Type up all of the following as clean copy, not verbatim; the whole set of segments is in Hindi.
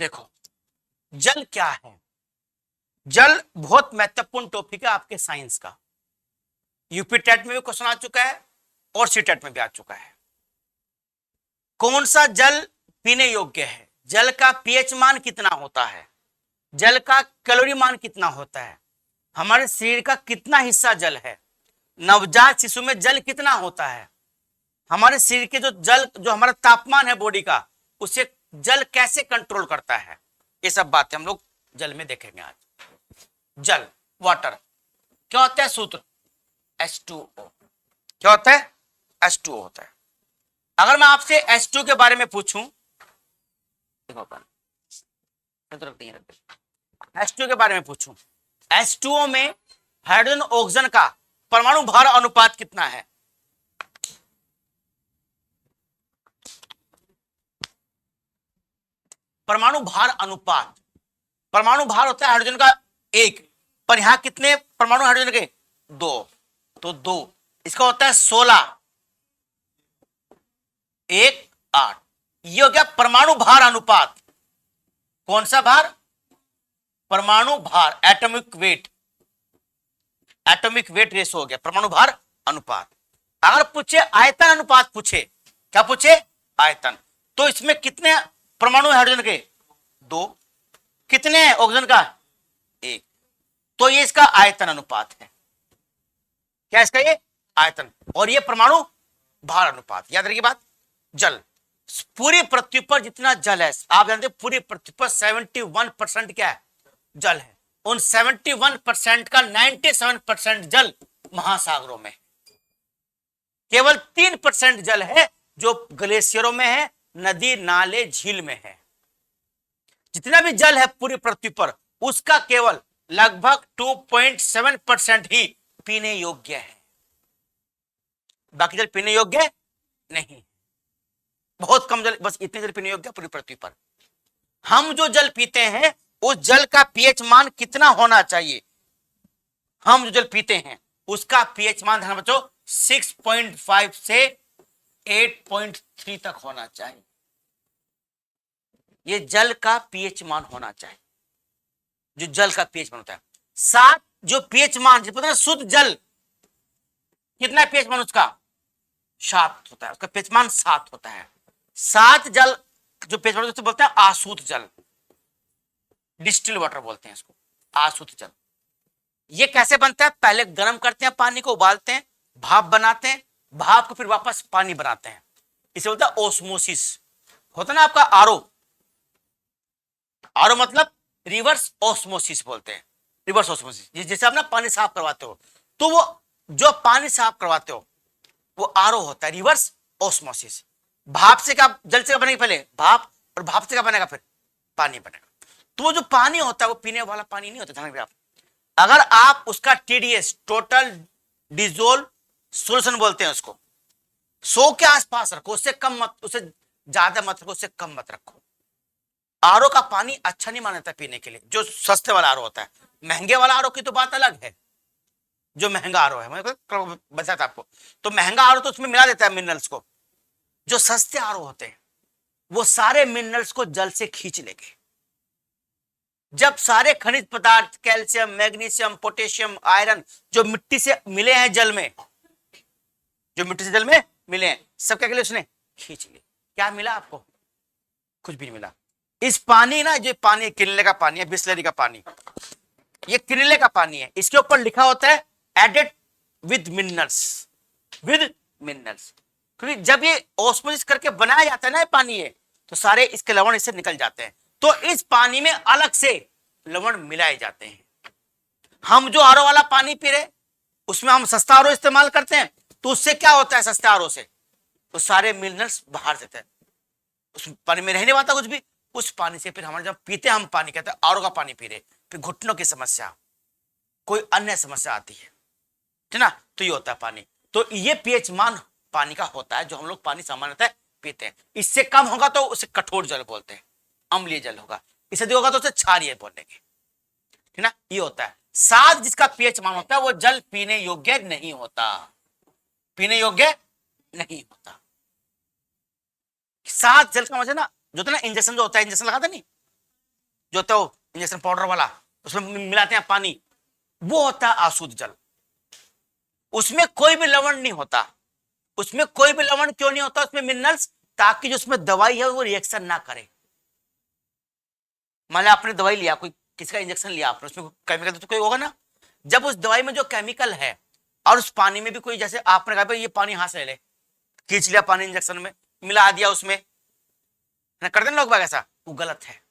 देखो, जल क्या है? जल बहुत महत्वपूर्ण टॉपिक है आपके साइंस का। यूपी टेट में भी क्वेश्चन आ चुका है और सी टेट में भी आ चुका है। कौन सा जल पीने योग्य है? जल का पीएच मान कितना होता है? जल का कैलोरी मान कितना होता है? हमारे शरीर का कितना हिस्सा जल है? नवजात शिशु में जल कितना होता है? हमारे शरीर के जो हमारा तापमान है बॉडी का, उसे जल कैसे कंट्रोल करता है? ये सब बातें हम लोग जल में देखेंगे आज। जल, वाटर, क्या होता है? सूत्र H2O। क्या होता है? H2O होता है। अगर मैं आपसे H2 के बारे में पूछूं, H2 के बारे में पूछूं, H2O में हाइड्रोजन ऑक्सीजन का परमाणु भार अनुपात कितना है? परमाणु भार अनुपात। परमाणु भार होता है हाइड्रोजन का 1, पर यहां कितने परमाणु हाइड्रोजन के? 2, तो 2, इसका होता है 16, 1, 8। ये हो गया परमाणु भार अनुपात। कौन सा भार? परमाणु भार, atomic weight. Atomic weight ratio हो गया परमाणु भार अनुपात। अगर पूछे आयतन अनुपात, पूछे क्या पूछे? आयतन, तो इसमें कितने परमाणु हाइड्रोजन के? 2। कितने ऑक्सीजन का? 1। तो ये इसका आयतन अनुपात है। क्या इसका? ये आयतन, और ये परमाणु भार अनुपात। याद रखिए बात। जल, पूरी पृथ्वी पर जितना जल है, आप जानते हैं पूरी पृथ्वी पर 71% क्या है? जल है। उन 71% का 97% जल महासागरों में। केवल 3% जल है जो ग्लेशियरों में है, नदी नाले झील में है। जितना भी जल है पूरी पृथ्वी पर, उसका केवल लगभग 2.7% ही पीने योग्य है। बाकी जल पीने योग्य नहीं, बहुत कम जल, बस इतने जल पीने योग्य है पूरी पृथ्वी पर। हम जो जल पीते हैं उस जल का पीएच मान कितना होना चाहिए? हम जो जल पीते हैं उसका पीएच मान, ध्यान बच्चों, 6.5 से 8.3 तक होना चाहिए। ये जल का पीएच मान होना चाहिए, जो जल का पीएच मान होता है। 7 जो पीएच मान, पता है शुद्ध जल कितना पीएच मान उसका? 7 होता है, उसका पीएच मान 7 होता है। 7 जल जो पीएच मान उसको बोलते हैं आशुद्ध जल, डिस्टिल वाटर बोलते हैं इसको, आशुद्ध जल। ये कैसे बनता है? पहले गर्म करते हैं पानी को, उबालते हैं, भाप बनाते हैं, भाप को फिर वापस पानी बनाते हैं। इसे बोलता है ओस्मोसिस। होता ना आपका आरओ, आरओ मतलब रिवर्स ऑस्मोसिस बोलते हैं। रिवर्स ऑस्मोसिस, जैसे आप ना पानी साफ करवाते हो, तो वो जो पानी साफ करवाते हो वो आरओ होता है, रिवर्स ऑस्मोसिस। भाप से क्या, जल से क्या बनेगा? पहले भाप, और भाप से क्या बनेगा? फिर पानी बनेगा। तो वो जो पानी होता है वो पीने वाला पानी नहीं होता, ध्यान रखिए आप। अगर आप उसका टीडीएस, टोटल डिजोल्व सोल्यूशन बोलते हैं उसको, 100 के आसपास रखो, उससे कम मत, उससे ज्यादा मत रखो, उससे कम मत रखो। आरओ का पानी अच्छा नहीं माना जाता पीने के लिए, जो सस्ते वाला आरओ होता है। महंगे वाला आरओ की तो बात अलग है। जो महंगा आरओ है, मैं बताता आपको, तो महंगा आरओ तो उसमें मिला देता है मिनरल्स को। जो सस्ते आरओ होते हैं वो सारे मिनरल्स को जल से खींच लेंगे। जब सारे खनिज पदार्थ, कैल्शियम, मैग्नीशियम, पोटेशियम, आयरन जो मिट्टी से मिले हैं जल में, जो मिट्टी से जल में मिले हैं, सब क्या लिए उसने खींच लिए। क्या मिला आपको? कुछ भी नहीं मिला। इस पानी ना, जो पानी किनले का पानी है, बिस्लरी का पानी, ये किनले का पानी है। इसके ऊपर लिखा होता है added with minerals, with minerals. क्योंकि जब ये ऑस्मोसिस करके बनाया जाता है ना पानी, ये तो सारे इसके लवण इससे निकल जाते हैं। तो इस पानी में अलग से लवण मिलाए जाते हैं। हम जो आरओ वाला पानी पी रहे, उसमें हम सस्ता आरओ इस्तेमाल करते हैं, तो उससे क्या होता है? सस्ते आरओ से तो सारे मिनरल्स बाहर देते हैं, उस पानी में रहने पाता कुछ भी। उस पानी से फिर हमारे जब पीते हैं हम पानी, कहते हैं आरओ का पानी पी रहे, फिर घुटनों की समस्या, कोई अन्य समस्या आती है, ठीक ना? तो ये होता है पानी। तो ये पीएच मान पानी का होता है, जो हम लोग पानी सामान्यतः पीते हैं। इससे कम होगा तो उसे कठोर जल बोलते हैं, अम्लीय जल होगा। इससे अधिक होगा तो उसे क्षारीय बोलेंगे, ठीक ना? ये होता है। 7 जिसका पीएच मान होता है वो जल पीने योग्य नहीं होता, पीने योग्य नहीं होता। 7 जल का मतलब ना, जो होता है ना इंजेक्शन, जो होता है इंजेक्शन लगाता नहीं, जो होता है वो इंजेक्शन पाउडर वाला, उसमें मिलाते हैं पानी, वो होता है अशुद्ध जल। उसमें कोई भी लवण नहीं होता, उसमें कोई भी लवण क्यों नहीं होता, उसमें मिनरल्स, ताकि जो उसमें दवाई है वो रिएक्शन ना करे। मान लो आपने दवाई लिया, कोई किसी का इंजेक्शन लिया आपने, उसमें केमिकल तो कोई होगा ना। जब उस दवाई में जो केमिकल है और उस पानी में भी कोई, जैसे आपने कहा भाई ये पानी हाथ से ले, खींच लिया पानी इंजेक्शन में, मिला दिया उसमें, करते ना लोग बाग ऐसा, वो गलत है।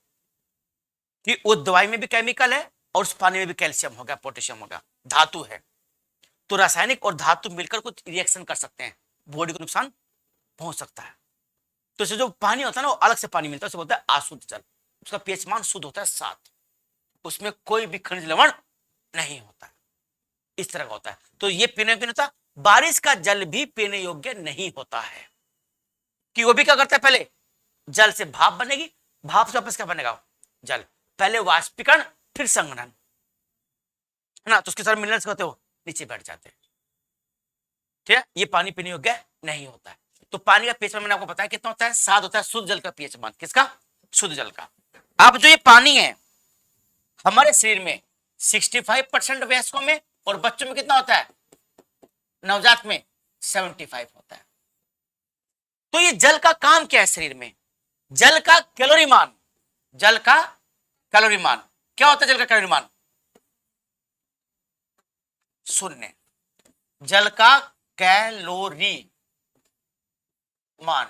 कि उस दवाई में भी केमिकल है और उस पानी में भी कैल्शियम हो गया, पोटेशियम हो गया, धातु है। तो रासायनिक और धातु मिलकर कुछ रिएक्शन कर सकते हैं, बॉडी को नुकसान पहुंच सकता है। तो इससे जो पानी होता है ना, वो अलग से पानी मिलता है, उसे बोलता है अशुद्ध जल। उसका पीएच मान शुद्ध होता है 7, उसमें कोई भी खनिज लवण नहीं होता है, इस तरह का होता है। तो ये पीने योग्य होता है। बारिश का जल भी पीने योग्य नहीं होता है, कि वो भी क्या करता है, पहले जल से भाप बनेगी, भाप से वापस क्या बनेगा, जल। पहले वाष्पीकरण फिर संघनन, है ना, तो उसके सारे मिनरल्स होते हो नीचे बैठ जाते हैं। ठीक है, ये पानी पीने योग्य नहीं होता है। तो पानी का पीएच मान मैंने आपको बताया कितना होता है, 7 होता है शुद्ध जल का पीएच मान। किसका, शुद्ध जल का। अब जो ये पानी है हमारे शरीर में 65% वयस्कों में, और बच्चों में कितना होता है, नवजात में 75 होता है। तो ये जल का काम क्या है शरीर में, जल का कैलोरी मान, जल का कैलोरी मान क्या होता है, जल का कैलोरी मान 0। जल का कैलोरी मान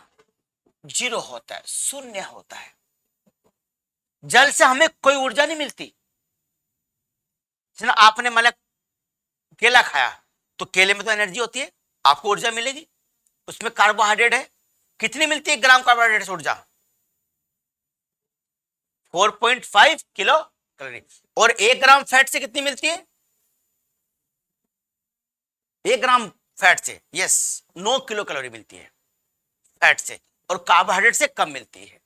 0 होता है, 0 होता है। जल से हमें कोई ऊर्जा नहीं मिलती। आपने मतलब केला खाया तो केले में तो एनर्जी होती है, आपको ऊर्जा मिलेगी। उसमें कार्बोहाइड्रेट है, कितनी मिलती है 1 ग्राम कार्बोहाइड्रेट से ऊर्जा, 4.5 किलो कैलोरी। और 1 ग्राम फैट से कितनी मिलती है, 1 ग्राम फैट से, यस, 9 किलो कैलोरी मिलती है फैट से, और कार्बोहाइड्रेट से कम मिलती है।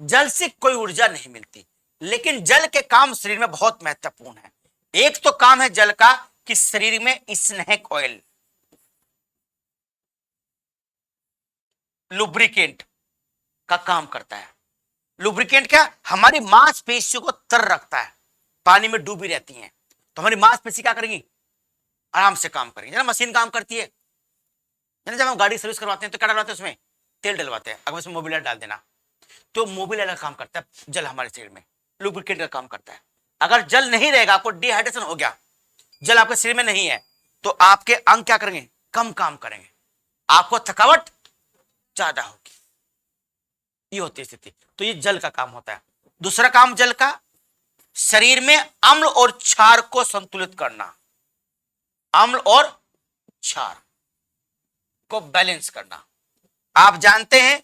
जल से कोई ऊर्जा नहीं मिलती। लेकिन जल के काम शरीर में बहुत महत्वपूर्ण है। एक तो काम है जल का कि शरीर में स्नेहक ऑयल, लुब्रिकेंट का काम करता है। लुब्रिकेंट क्या, हमारी मांसपेशियों को तर रखता है, पानी में डूबी रहती हैं तो हमारी मांसपेशी क्या करेंगी, आराम से काम करेंगे। ना मशीन काम करती है, जब हम गाड़ी सर्विस करवाते हैं तो क्या डलवाते हैं, उसमें तेल डलवाते हैं, अगर उसमें मोबिल डाल देना, तो मोबिल का काम करता है। जल हमारे शरीर में लुब्रिकेंट का काम करता है। अगर जल नहीं रहेगा, आपको डिहाइड्रेशन हो गया, जल आपके शरीर में नहीं है, तो आपके अंग क्या करेंगे, कम काम करेंगे, आपको थकावट ज्यादा होगी, ये होती है स्थिति। तो ये जल का काम होता है। दूसरा काम जल का, शरीर में अम्ल और क्षार को संतुलित करना, अम्ल और क्षार को बैलेंस करना। आप जानते हैं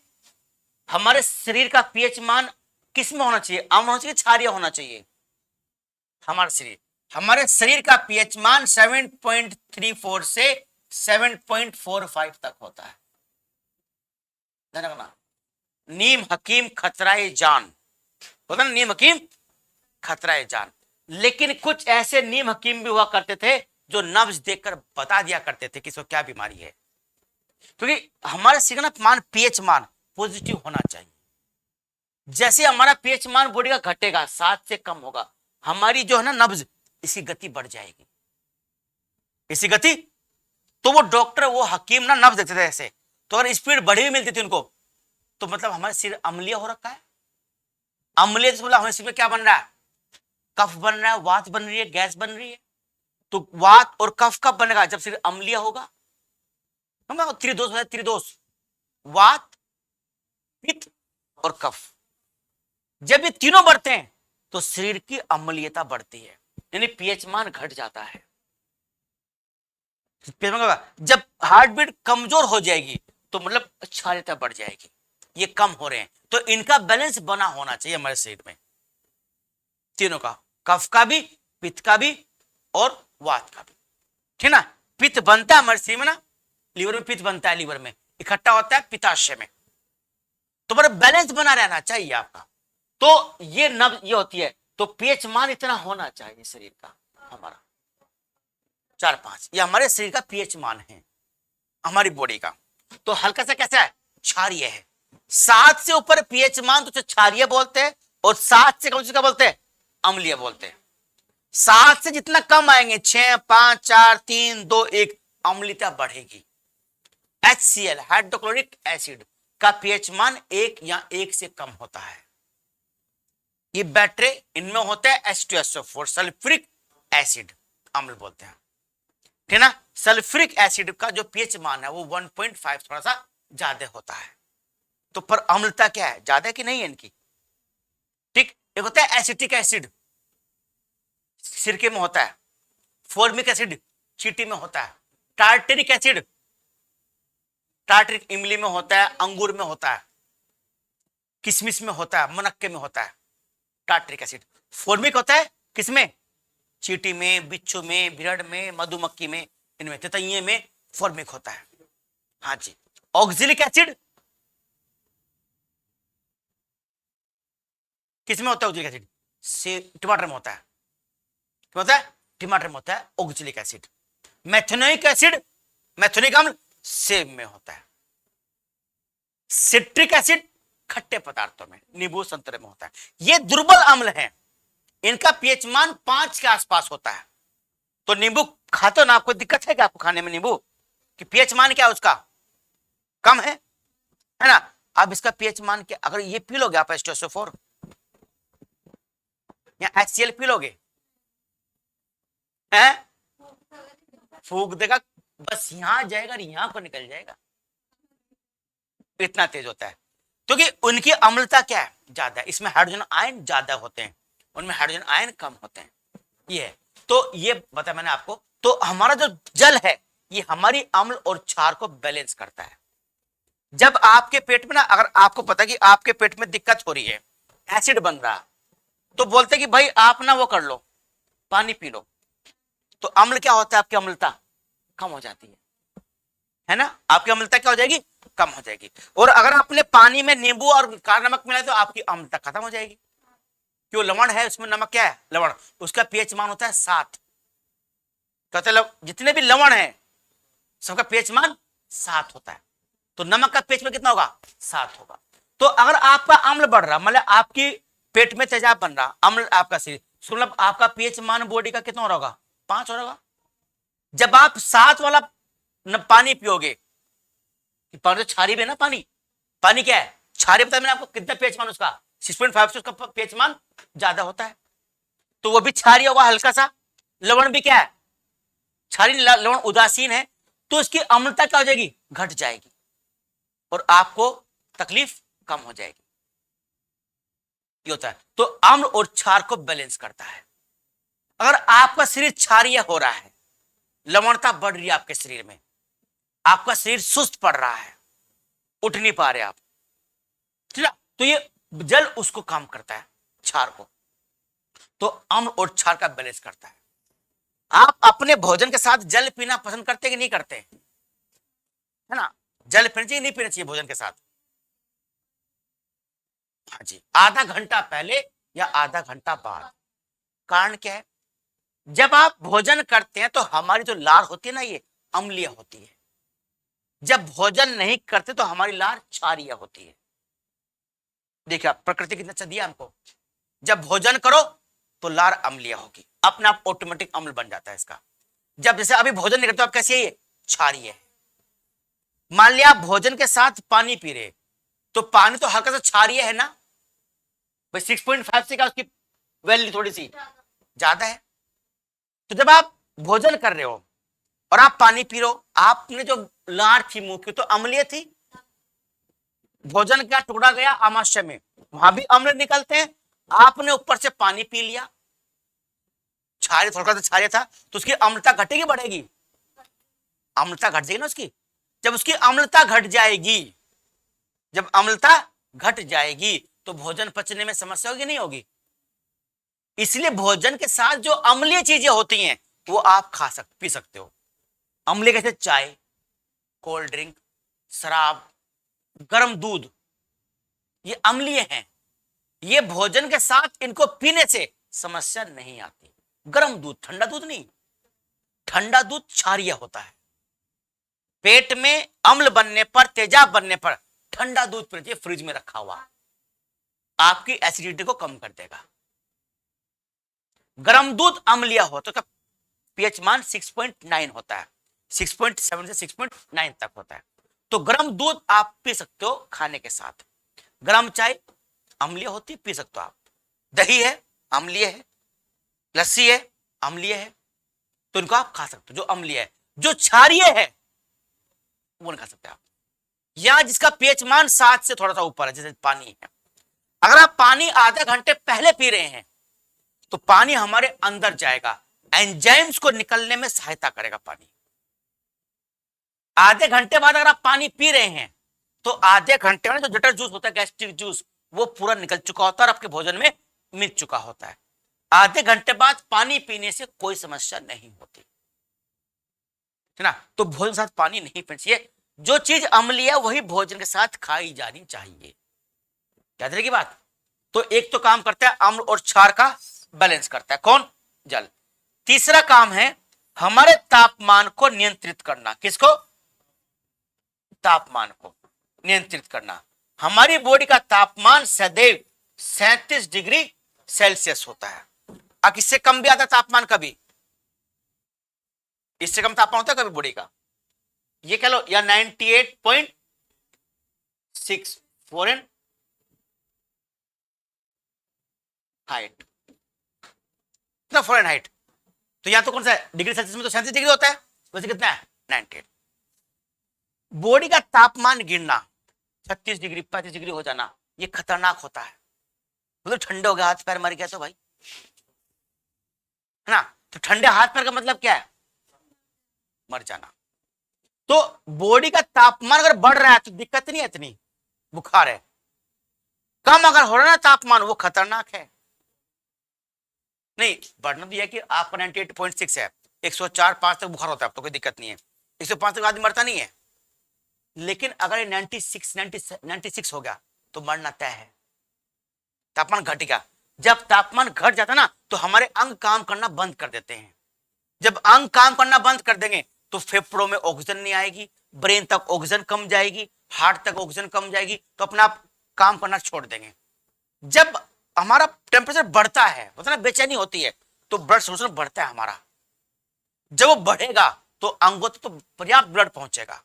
हमारे शरीर का पीएच मान किस में होना चाहिए, अम्ल होना चाहिए, क्षारीय होना चाहिए। हमारे शरीर का पीएच मान 7.34 से 7.45 तक होता है। ध्यान रखना, नीम हकीम खतराए जान होता ना, नीम हकीम खतराए जान। लेकिन कुछ ऐसे नीम हकीम भी हुआ करते थे जो नब्ज देखकर बता दिया करते थे कि इसको क्या बीमारी है। क्योंकि हमारे शरीर का मान, पीएच मान पॉजिटिव होना चाहिए। जैसे हमारा पीएच मान बॉडी का घटेगा, 7 से कम होगा, हमारी जो है ना नब्ज, इसकी गति बढ़ जाएगी, इसकी गति। तो वो डॉक्टर, वो हकीम ना नब्ज देखते थे ऐसे, तो अगर स्पीड बढ़ी हुई मिलती थी उनको, तो मतलब हमारे शरीर अम्लीय हो रखा है। अम्लीय मतलब हमारे शरीर में क्या बन रहा है, कफ बन रहा है, वात बन रही है, गैस बन रही है। तो वात और कफ कब बनेगा, जब शरीर अम्लीय होगा। त्रिदोष है, त्रिदोष, वात, पित्त और कफ। जब ये तीनों बढ़ते हैं तो शरीर की अम्लीयता बढ़ती है, यानी पीएच मान घट जाता है। जब हार्ट बीट कमजोर हो जाएगी तो मतलब क्षारीयता बढ़ जाएगी, ये कम हो रहे हैं। तो इनका बैलेंस बना होना चाहिए हमारे शरीर में, तीनों का, कफ का भी, पित्त का भी और वात का भी। ठीक ना, पित्त बनता है हमारे शरीर में ना, लीवर में पित्त बनता है, लीवर में इकट्ठा होता है पित्ताशय में। तो बड़ा बैलेंस बना रहना चाहिए आपका। तो ये नब ये होती है, तो पीएच मान इतना होना चाहिए शरीर का हमारा, 4-5, ये हमारे शरीर का पीएच मान है, हमारी बॉडी का। तो हल्का सा कैसा है, क्षारीय है। 7 से ऊपर पीएच मान तो क्षारीय बोलते हैं, और 7 से कम से क्या बोलते हैं? अम्लीय बोलते हैं। 7 से जितना कम आएंगे, 6, 5, 4, 3, 2, 1, अम्लता बढ़ेगी। HCl हाइड्रोक्लोरिक एसिड का पीएच मान 1 या 1 से कम होता है। ये बैटरी इनमें होता है H2SO4 सल्फ्यूरिक एसिड अम्ल बोलते हैं, ठीक है ना। सल्फ्यूरिक एसिड का जो पीएच मान है वो 1.5 थोड़ा सा ज्यादा होता है। तो पर अम्लता क्या है, ज्यादा कि नहीं है इनकी? ठीक। एक होता है एसिटिक एसिड, सिरके में होता है। फॉर्मिक एसिड चींटी में होता है। टार्टरिक एसिड, टार्टरिक इमली में होता है, अंगूर में होता है, किशमिश में होता है, मुनक्के में होता है टार्टरिक एसिड। फॉर्मिक होता है किसमें? चींटी में, बिच्छू में, भिरड़ में, मधुमक्खी में, इनमें तितैये में फॉर्मिक होता है। हाँ जी। ऑक्जेलिक एसिड किसमें होता है? ऑक्जेलिक एसिड से टमाटर में होता है, होता है टमाटर में होता है oxalic acid. Methanoic acid, methanoic अम्ल सेब में होता है। सिट्रिक एसिड खट्टे पदार्थों में, नींबू संतरे में होता है। ये दुर्बल अम्ल हैं, इनका पीएच मान 5 के आसपास होता है। तो नींबू खाते हो ना, आपको दिक्कत है क्या आपको खाने में नींबू? कि पीएच मान क्या है उसका? कम है ना। अब इसका पीएच मान क्या, अगर ये पी लोगे आप H2SO4 या HCl पी लोगे, है फूक देगा, बस यहां जाएगा और यहां को निकल जाएगा, इतना तेज होता है। क्योंकि उनकी अम्लता क्या है? ज्यादा है। इसमें हाइड्रोजन आयन ज्यादा होते हैं, उनमें हाइड्रोजन आयन कम होते हैं। ये है। तो ये बताया मैंने आपको। तो हमारा जो जल है ये हमारी अम्ल और क्षार को बैलेंस करता है। जब आपके पेट में ना, अगर आपको पता कि आपके पेट में दिक्कत हो रही है, एसिड बन रहा, तो बोलते कि भाई आप ना वो कर लो, पानी पी लो। तो अम्ल क्या होता है? आपकी अम्लता कम हो जाती है ना। आपकी अम्लता क्या हो जाएगी? कम हो जाएगी। और अगर आपने पानी में नींबू और काला नमक मिलाया तो आपकी अम्लता खत्म हो जाएगी। क्यों? लवण है उसमें, नमक क्या है? लवण। उसका पीएच मान होता है 7। कहते जितने भी लवण है सबका पीएच मान 7 होता है। तो नमक का पीएच मान कितना होगा? 7 होगा। तो अगर आपका अम्ल बढ़ रहा, मतलब आपकी पेट में तेजाब बन रहा, अम्ल आपका शरीर, मतलब आपका पीएच मान बॉडी का कितना हो रहा होगा? 5 हो रहा होगा। जब आप 7 वाला पानी पियोगे, पानी तो क्षारीय है ना, पानी, पानी क्या है? क्षारीय। बताया मैंने आपको कितना पीएच मान उसका? 6.5 से उसका पीएच मान ज्यादा होता है। तो वो भी क्षारीय होगा हल्का सा। लवण भी क्या है? क्षारीय। लवण उदासीन है, तो इसकी अम्लता क्या हो जाएगी? घट जाएगी और आपको तकलीफ कम हो जाएगी। ये होता है। तो अम्ल और क्षार को बैलेंस करता है। अगर आपका शरीर क्षारीय हो रहा है, लवणता बढ़ रही है आपके शरीर में, आपका शरीर सुस्त पड़ रहा है, उठ नहीं पा रहे आप, ठीक है, तो ये जल उसको काम करता है, क्षार को। तो अम्ल और क्षार का बैलेंस करता है। आप अपने भोजन के साथ जल पीना पसंद करते कि नहीं करते? है ना। जल पीना चाहिए नहीं पीना चाहिए भोजन के साथ? हाँ जी। आधा घंटा पहले या आधा घंटा बाद। कारण क्या है? जब आप भोजन करते हैं तो हमारी जो लार होती है ना, ये अम्लीय होती है। जब भोजन नहीं करते तो हमारी लार क्षारीय होती है। देखिए प्रकृति कितना अच्छा दिया हमको। जब भोजन करो तो लार अम्लीय होगी, अपने आप ऑटोमेटिक अम्ल बन जाता है इसका। जब जैसे अभी भोजन नहीं करते आप कैसे है? क्षारीय है। मान लिया आप भोजन के साथ पानी पी रहे, तो पानी तो हल्का सा क्षारीय है ना भाई। 6.5 से क्या उसकी वैल्यू थोड़ी सी ज्यादा है। तो जब आप भोजन कर रहे हो और आप पानी पी रहे हो, आपने जो लार थी मुंह की तो अम्लीय थी। भोजन का टुकड़ा गया आमाशय में, वहां भी अम्ल निकलते हैं। आपने ऊपर से पानी पी लिया, क्षारीय, थोड़ा सा क्षारीय था, तो उसकी अम्लता घटेगी बढ़ेगी? अम्लता घट जाएगी ना उसकी। जब उसकी अम्लता घट जाएगी, जब अम्लता घट जाएगी तो भोजन पचने में समस्या होगी नहीं होगी? इसलिए भोजन के साथ जो अम्लीय चीजें होती हैं वो आप पी सकते हो। अम्लीय कैसे? चाय, कोल्ड ड्रिंक, शराब, गर्म दूध, ये अम्लीय हैं। ये भोजन के साथ इनको पीने से समस्या नहीं आती। गर्म दूध, ठंडा दूध नहीं। ठंडा दूध क्षारीय होता है। पेट में अम्ल बनने पर, तेजाब बनने पर ठंडा दूध पीना चाहिए, फ्रिज में रखा हुआ। आपकी एसिडिटी को कम कर देगा। गर्म दूध अम्लीय हो तो क्या पीएच मान 6.9 होता है, 6.7 से 6.9 तक होता है। तो गर्म दूध आप पी सकते हो खाने के साथ। गर्म चाय अम्लीय होती, पी सकते हो आप। दही है अम्लीय है, लस्सी है अम्लीय है, तो इनको आप खा सकते हो। जो अम्लीय है, जो क्षारीय है वो नहीं खा सकते आप। या जिसका पीएच मान 7 से थोड़ा सा ऊपर है, जैसे पानी है। अगर आप पानी आधे घंटे पहले पी रहे हैं तो पानी हमारे अंदर जाएगा, एंजाइम्स को निकलने में सहायता करेगा पानी। आधे घंटे बाद अगर आप पानी पी रहे हैं तो आधे घंटे में जो जटर जूस होता है, गैस्ट्रिक जूस, वो पूरा निकल चुका होता है और आपके भोजन में मिल चुका होता है। आधे घंटे बाद पानी पीने से कोई समस्या नहीं होती है ना। तो भोजन के साथ पानी नहीं पीना चाहिए। जो चीज अम्लीय है वही भोजन के साथ खाई जानी चाहिए। याद रहेगी बात। तो एक तो काम करता है अम्ल और क्षार का बैलेंस करता है, कौन? जल। तीसरा काम है हमारे तापमान को नियंत्रित करना। किसको? तापमान को नियंत्रित करना। हमारी बॉडी का तापमान सदैव 37 डिग्री सेल्सियस होता है। अब इससे कम भी आता तापमान, कभी इससे कम तापमान होता है कभी बॉडी का, ये कह लो, या 98.6 फॉरेन हाइट, फॉरेन हाइट। तो यहां तो कौन सा है? डिग्री सेल्सियस में तो 37 डिग्री होता है, वैसे कितना है? 98। बॉडी का तापमान गिरना 36 डिग्री 35 डिग्री हो जाना, ये खतरनाक होता है। मतलब ठंडे हो गए, हाथ पैर मर गया तो भाई, है ना। तो ठंडे हाथ पैर का मतलब क्या है? मर जाना। तो बॉडी का तापमान अगर बढ़ रहा है तो दिक्कत नहीं है इतनी, बुखार है। कम अगर हो रहा है तापमान, वो खतरनाक है। नहीं, बढ़ना तो यह कि आपका 98.6 है, 104-5 तक बुखार होता है, तो कोई दिक्कत नहीं है। 105 तक आदमी मरता नहीं है। लेकिन अगर ये 96 हो गया तो मरना तय है। तापमान घट गया। जब तापमान घट जाता ना तो हमारे अंग काम करना बंद कर देते हैं। जब अंग काम करना बंद कर देंगे तो फेफड़ों में ऑक्सीजन नहीं आएगी, ब्रेन तक ऑक्सीजन कम जाएगी, हार्ट तक ऑक्सीजन कम जाएगी, तो अपना आप काम करना छोड़ देंगे। जब हमारा टेम्परेचर बढ़ता है, मतलब बेचैनी होती है, तो ब्लड सर्कुलेशन बढ़ता है हमारा। जब वो बढ़ेगा तो अंगों तक तो पर्याप्त ब्लड पहुंचेगा,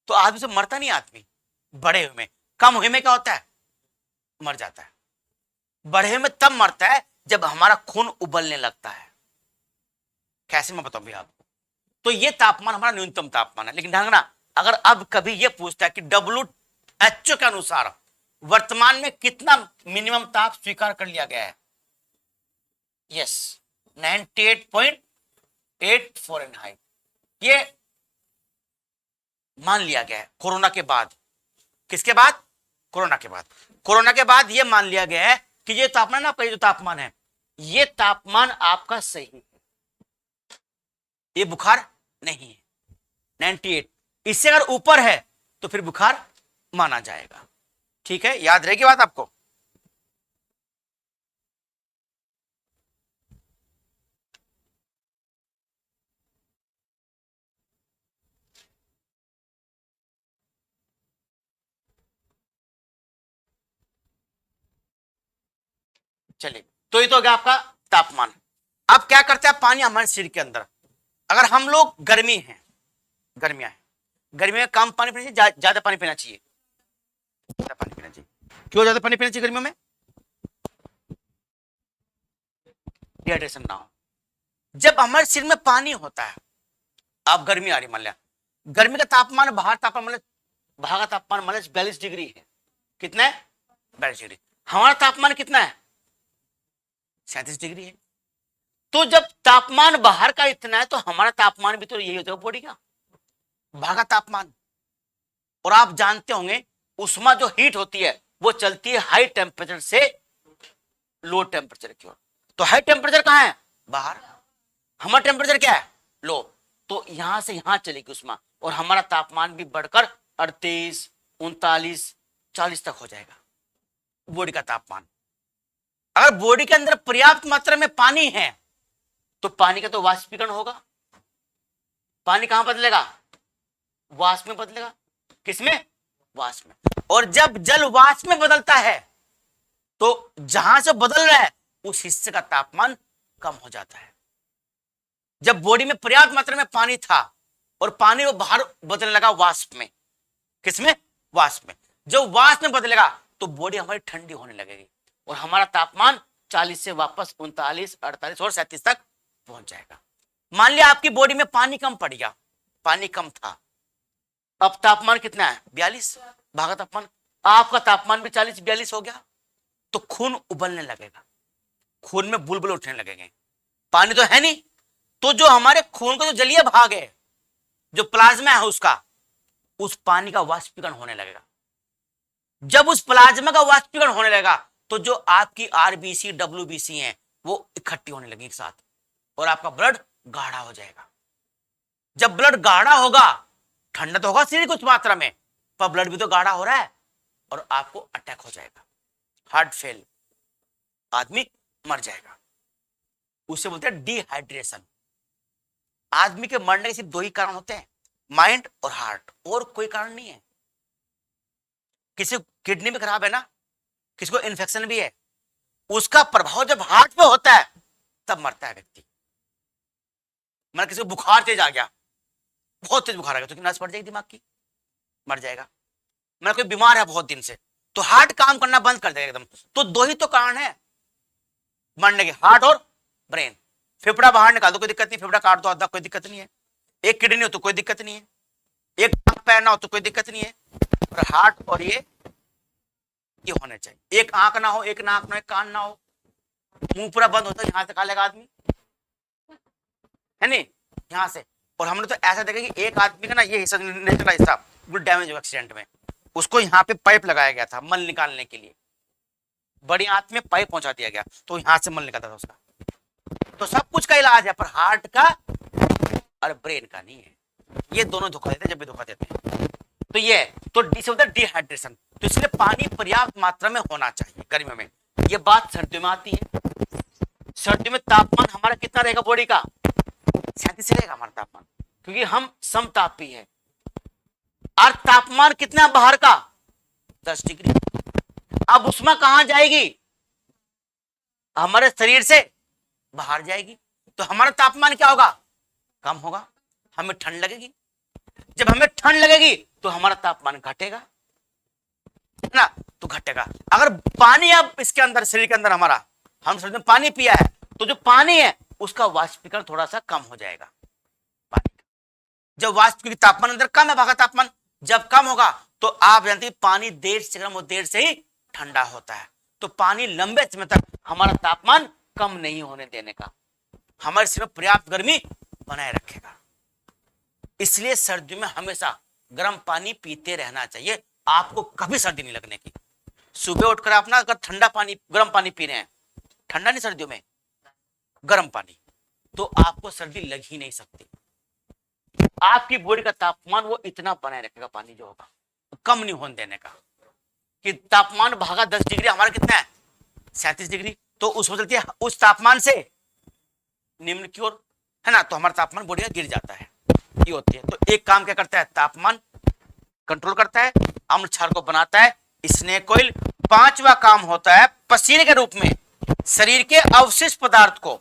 तो आदमी से मरता नहीं आदमी। बढ़े हुए में, कम हुए में क्या होता है? मर जाता है। बढ़े हुए में तब मरता है जब हमारा खून उबलने लगता है। कैसे मैं बताऊं भैया आपको। तो ये तापमान हमारा न्यूनतम तापमान है। लेकिन ध्यान रखना, अगर अब कभी ये पूछता है कि WHO के अनुसार वर्तमान में कितना मिनिमम ताप स्वीकार कर लिया गया है, यस 98.8 फॉरेनहाइट, ये मान लिया गया है कोरोना के बाद। किसके बाद? कोरोना के बाद। कोरोना के बाद ये मान लिया गया है कि ये तापमान ना, आपका जो तापमान है, ये तापमान आपका सही है, ये बुखार नहीं है। 98, इससे अगर ऊपर है तो फिर बुखार माना जाएगा। ठीक है, याद रहेगी बात आपको। चलिए, तो ये तो हो गया आपका तापमान। अब क्या करता है पानी हमारे शरीर के अंदर? अगर हम लोग गर्मी है, गर्मियां है, गर्मी में कम पानी पीना चाहिए, ज्यादा पानी पीना चाहिए? ज्यादा पानी पीना चाहिए। क्यों ज्यादा पानी पीना चाहिए गर्मियों में? डिहाइड्रेशन ना हो। जब हमारे शरीर में पानी होता है, आप गर्मी आ रही मान लिया, गर्मी का तापमान, बाहर तापमान मतलब, बाहर का तापमान मतलब 42 डिग्री है। कितना है? 42 डिग्री। हमारा तापमान कितना है? 37 डिग्री है। तो जब तापमान बाहर का इतना है तो हमारा तापमान भी तो यही होता है बॉडी का, बाहर का तापमान। और आप जानते होंगे उष्मा जो हीट होती है वो चलती है हाई टेम्परेचर से लो टेम्परेचर की ओर। तो हाई टेम्परेचर कहां है? बाहर। हमारा टेम्परेचर क्या है? लो। तो यहां से यहां चलेगी उष्मा और हमारा तापमान भी बढ़कर 38, 39, 40 तक हो जाएगा बॉडी का तापमान। अगर बॉडी के अंदर पर्याप्त मात्रा में पानी है तो पानी का तो वाष्पीकरण होगा। पानी कहां बदलेगा? वाष्प में बदलेगा। किसमें? वाष्प में। और जब जल वाष्प में बदलता है तो जहां से बदल रहा है उस हिस्से का तापमान कम हो जाता है। जब बॉडी में पर्याप्त मात्रा में पानी था और पानी वो बाहर बदलने लगा वाष्प में, किसमें? वाष्प में। जब वाष्प में बदलेगा तो बॉडी हमारी ठंडी होने लगेगी और हमारा तापमान 40 से वापस 39, 48 और 37 तक पहुंच जाएगा। मान लिया आपकी बॉडी में पानी कम पड़ गया, पानी कम था, अब तापमान कितना है? 42 भागा तापमान, आपका तापमान भी 40-42 हो गया, तो खून उबलने लगेगा, खून में बुलबुल उठने लगेंगे। पानी तो है नहीं, तो जो हमारे खून का जो जलीय भाग है, जो प्लाज्मा है उसका, उस पानी का वाष्पीकरण होने लगेगा। जब उस प्लाज्मा का वाष्पीकरण होने लगेगा तो जो आपकी आरबीसी, डब्ल्यूबीसी है वो इकट्ठी होने लगेगी एक साथ और आपका ब्लड गाढ़ा हो जाएगा। जब ब्लड गाढ़ा होगा, ठंडा तो होगा शरीर कुछ मात्रा में, पर ब्लड भी तो गाढ़ा हो रहा है और आपको अटैक हो जाएगा, हार्ट फेल, आदमी मर जाएगा। उसे बोलते हैं डिहाइड्रेशन। आदमी के मरने के सिर्फ दो ही कारण होते हैं, माइंड और हार्ट, और कोई कारण नहीं है। किसी किडनी में खराब है ना, किसी को इन्फेक्शन भी है, उसका प्रभाव जब हार्ट पे होता है तब मरता है व्यक्ति। मतलब किसी को बुखार तेज आ गया, बहुत तेज बुखार आ गया, तो नस पड़ जाएगी दिमाग की, मर जाएगा। मतलब कोई बीमार है बहुत दिन से, तो हार्ट काम करना बंद कर देगा एकदम। तो दो ही तो कारण है मरने के, हार्ट और ब्रेन। फेफड़ा बाहर निकाल दो कोई दिक्कत नहीं, फेफड़ा काट दो आधा, कोई दिक्कत नहीं है। एक किडनी हो तो कोई दिक्कत नहीं है, एक टांग पैर ना हो तो कोई दिक्कत नहीं है, और हार्ट और ये होने चाहिए। एक आंख ना हो, एक नाक ना हो, एक कान ना हो, मुंह पूरा बंद होता है, यहां से खा लेगा आदमी, है नहीं, यहां से। और हमने तो ऐसा देखा कि एक आदमी का ना ये हिस्सा, नेत्र का हिस्सा बिल्कुल डैमेज हुआ एक्सीडेंट में, उसको यहाँ पे पाइप लगाया गया था मल निकालने के लिए, बड़ी आंत में पाइप पहुंचा दिया गया तो यहां से मल निकलता था उसका। तो सब कुछ का इलाज है, पर हार्ट का और ब्रेन का नहीं है। ये दोनों धोखा देते हैं, जब भी धोखा देते हैं। तो ये तो डिहाइड्रेशन। तो इसलिए पानी पर्याप्त मात्रा में होना चाहिए गर्मियों में। ये बात सर्दियों में आती है। सर्दियों में तापमान हमारा कितना रहेगा बॉडी का? 37 रहेगा हमारा तापमान, क्योंकि हम समतापी है। और तापमान कितना बाहर का? 10 डिग्री। अब उष्मा कहां जाएगी? हमारे शरीर से बाहर जाएगी, तो हमारा तापमान क्या होगा? कम होगा, हमें ठंड लगेगी। जब हमें ठंड लगेगी तो हमारा तापमान घटेगा, है ना, तो घटेगा। अगर पानी अब इसके अंदर, शरीर के अंदर हमारा, हम शरीर में पानी पिया है, तो जो पानी है उसका वाष्पीकरण थोड़ा सा कम हो जाएगा पानी का। जब वाष्प, क्योंकि तापमान अंदर कम है, बाहर तापमान जब कम होगा तो आप जानते हैं पानी देर से गर्म और देर से ही ठंडा होता है। तो पानी लंबे समय तक हमारा तापमान कम नहीं होने देने का, हमारे शरीर में पर्याप्त गर्मी बनाए रखेगा। इसलिए सर्दियों में हमेशा गर्म पानी पीते रहना चाहिए, आपको कभी सर्दी नहीं लगने की। सुबह उठकर आप ना अगर ठंडा पानी, गर्म पानी पी रहे हैं, ठंडा नहीं सर्दियों में, गर्म पानी, तो आपको सर्दी लग ही नहीं सकती। आपकी बॉडी का तापमान वो इतना बनाए रखेगा, पानी जो होगा कम नहीं होने देने का। कि तापमान भागा 10 डिग्री, हमारा कितना है? 37 डिग्री। तो उसमें चलती है उस तापमान से निम्न की ओर, है ना, तो हमारा तापमान बॉडी का गिर जाता है, ये होती है। तो एक काम क्या करता है? तापमान कंट्रोल करता है, अम्ल क्षार को बनाता है स्नेक ऑयल। पांचवा काम होता है पसीने के रूप में शरीर के अवशिष्ट पदार्थ को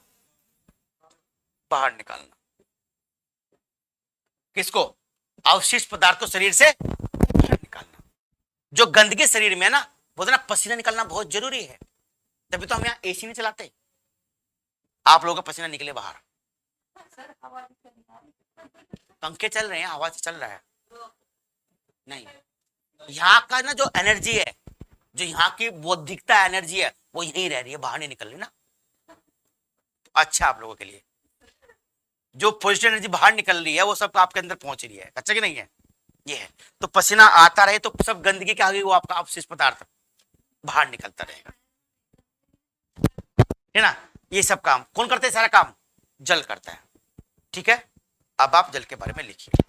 बाहर निकालना। किसको? अवशिष्ट पदार्थ को शरीर से बाहर निकालना। जो गंदगी शरीर में है ना, बोलते ना पसीना निकालना बहुत जरूरी है, तभी तो हम यहाँ एसी नहीं चलाते। आप लोगों का पसीना निकले बाहर, पंखे चल रहे हैं, हवा से चल रहा है नहीं। यहाँ का ना जो एनर्जी है, जो यहाँ की बौद्धिकता एनर्जी है, वो यहीं रह रही है, बाहर नहीं निकल रही ना। अच्छा, आप लोगों के लिए जो पॉजिटिव एनर्जी बाहर निकल रही है वो सब आपके अंदर पहुंच रही है, अच्छा कि नहीं है? ये है। तो पसीना आता रहे तो सब गंदगी क्या होगी, वो आपका अवशिष्ट पदार्थ बाहर निकलता रहेगा, है ना। ये सब काम कौन करते हैं? सारा काम जल करता है, ठीक है। अब आप जल के बारे में लिखिए।